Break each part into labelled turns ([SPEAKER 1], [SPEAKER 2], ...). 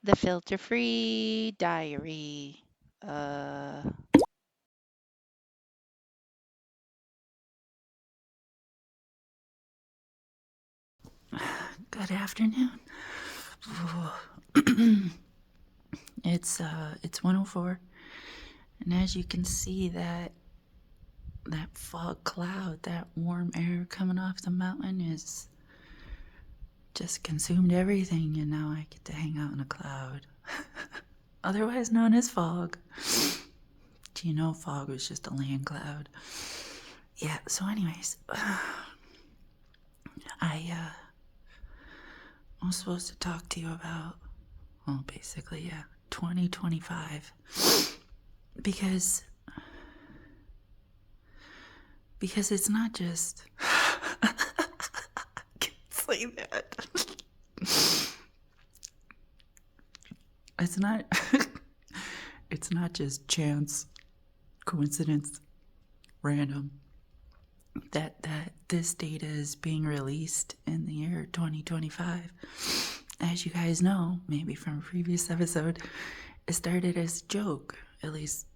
[SPEAKER 1] The filter-free diary.
[SPEAKER 2] Good afternoon. It's 1:04, and as you can see, that fog cloud, that warm air coming off the mountain is just consumed everything, and now I get to hang out in a cloud, otherwise known as fog. Do you know fog was just a land cloud? Yeah. So, anyways, I was supposed to talk to you about, well, basically, 2025, because it's not just I can't say that. It's not just chance, coincidence, random that this data is being released in the year 2025. As you guys know, maybe from a previous episode, it started as a joke. At least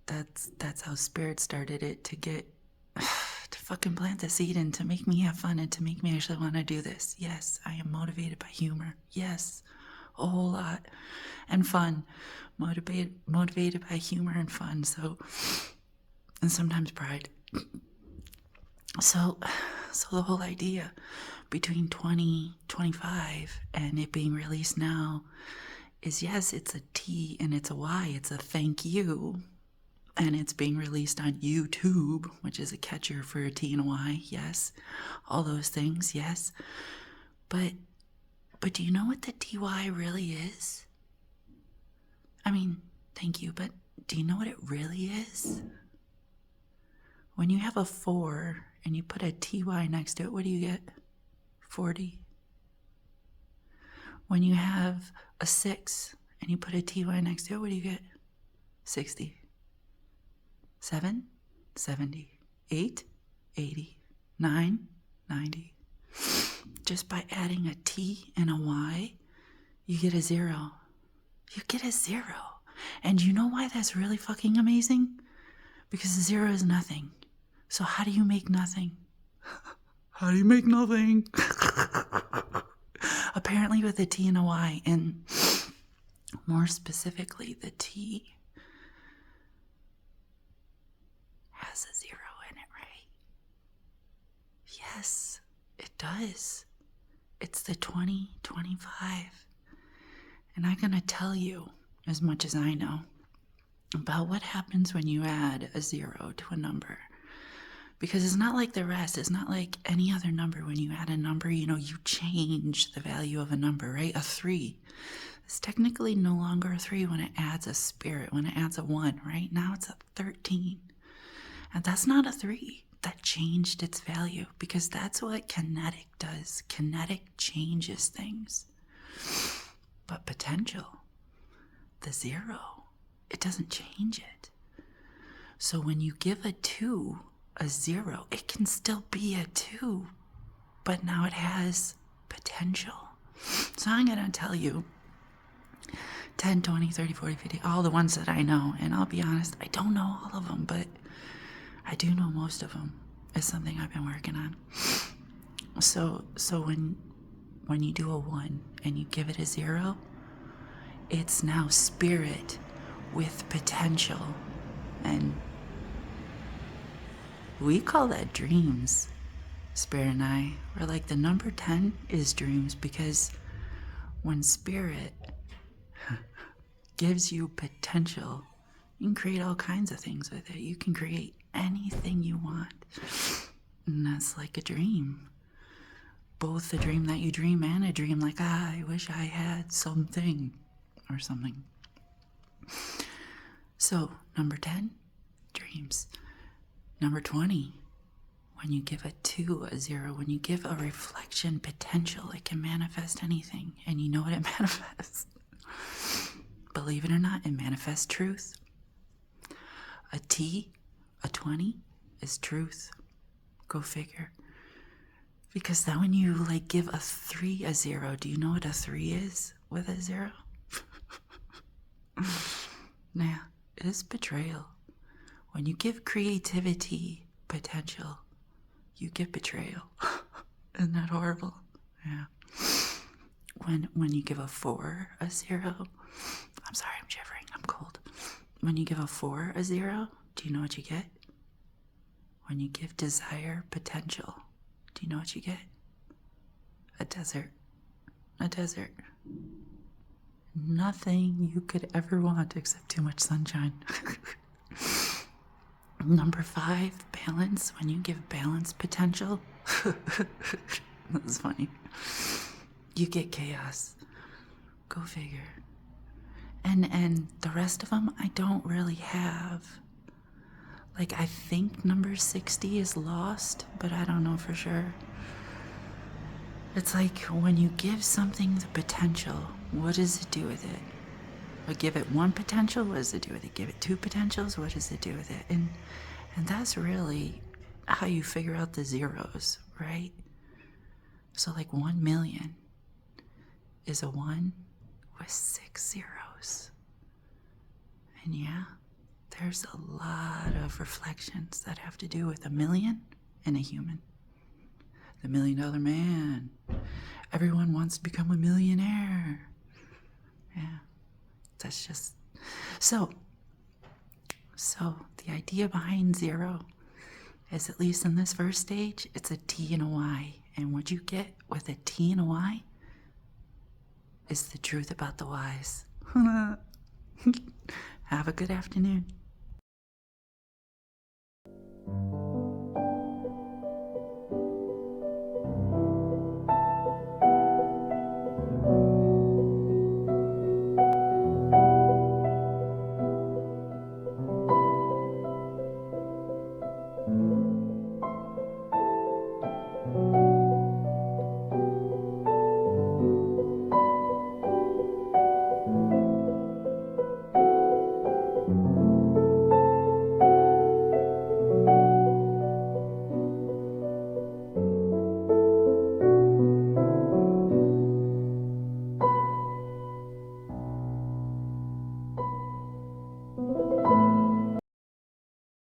[SPEAKER 2] that's how Spirit started it, to get to fucking plant the seed and to make me have fun and to make me actually want to do this. Yes, I am motivated by humor. Yes, a whole lot. And fun. Motivated by humor and fun. So, and sometimes pride. So the whole idea between 2025 and it being released now is, yes, it's a T and it's a Y. It's a thank you. And it's being released on YouTube, which is a catcher for a T and a Y. Yes. All those things. Yes. But do you know what the TY really is? I mean, thank you, but do you know what it really is? When you have a 4 and you put a TY next to it, what do you get? 40. When you have a 6 and you put a TY next to it, what do you get? 60. 7, 70. 8, 80. 9, 90. Just by adding a T and a Y, you get a 0. You get a 0. And you know why that's really fucking amazing? Because a 0 is nothing. So how do you make nothing? How do you make nothing? Apparently with a T and a Y, and more specifically, the T has a 0 in it, right? Yes, it does. It's the 2025. And I'm going to tell you as much as I know about what happens when you add a 0 to a number. Because it's not like the rest. It's not like any other number. When you add a number, you change the value of a number, right? A 3. It's technically no longer a 3 when it adds a spirit, when it adds a 1, right? Now it's a 13. And that's not a 3. That changed its value, because that's what kinetic does. Kinetic changes things. But potential, the 0, it doesn't change it. So when you give a 2 a 0, it can still be a 2, but now it has potential. So I'm going to tell you 10, 20, 30, 40, 50, all the ones that I know. And I'll be honest, I don't know all of them, but I do know most of them. It's something I've been working on. So when you do a 1 and you give it a 0, it's now spirit with potential. And we call that dreams. Spirit and I, we're like, the number 10 is dreams, because when spirit gives you potential, you can create all kinds of things with it. You can create anything you want. And that's like a dream. Both a dream that you dream and a dream like, I wish I had something or something. So, number 10, dreams. Number 20, when you give a 2 a 0, when you give a reflection potential, it can manifest anything. And you know what it manifests? Believe it or not, it manifests truth. A T, a 20, is truth. Go figure. Because then when you give a 3 a 0, do you know what a 3 is with a 0? Now, it is betrayal. When you give creativity potential, you get betrayal. Isn't that horrible? Yeah. When you give a 4 a 0, I'm sorry, I'm shivering, I'm cold. When you give a 4 a 0, do you know what you get? When you give desire potential, do you know what you get? A desert. A desert. Nothing you could ever want except too much sunshine. Number 5, balance. When you give balance potential, that's funny. You get chaos. Go figure. And the rest of them, I don't really have. Like, I think number 60 is lost, but I don't know for sure. It's like when you give something the potential, what does it do with it? Or give it 1 potential, what does it do with it? Give it 2 potentials, what does it do with it? And that's really how you figure out the zeros, right? So like 1 million is a 1 with 6 zeros. And yeah, there's a lot of reflections that have to do with a million and a human. The $1 Million Man. Everyone wants to become a millionaire. Yeah, that's just... So the idea behind 0 is, at least in this first stage, it's a T and a Y. And what you get with a T and a Y is the truth about the Ys. Have a good afternoon.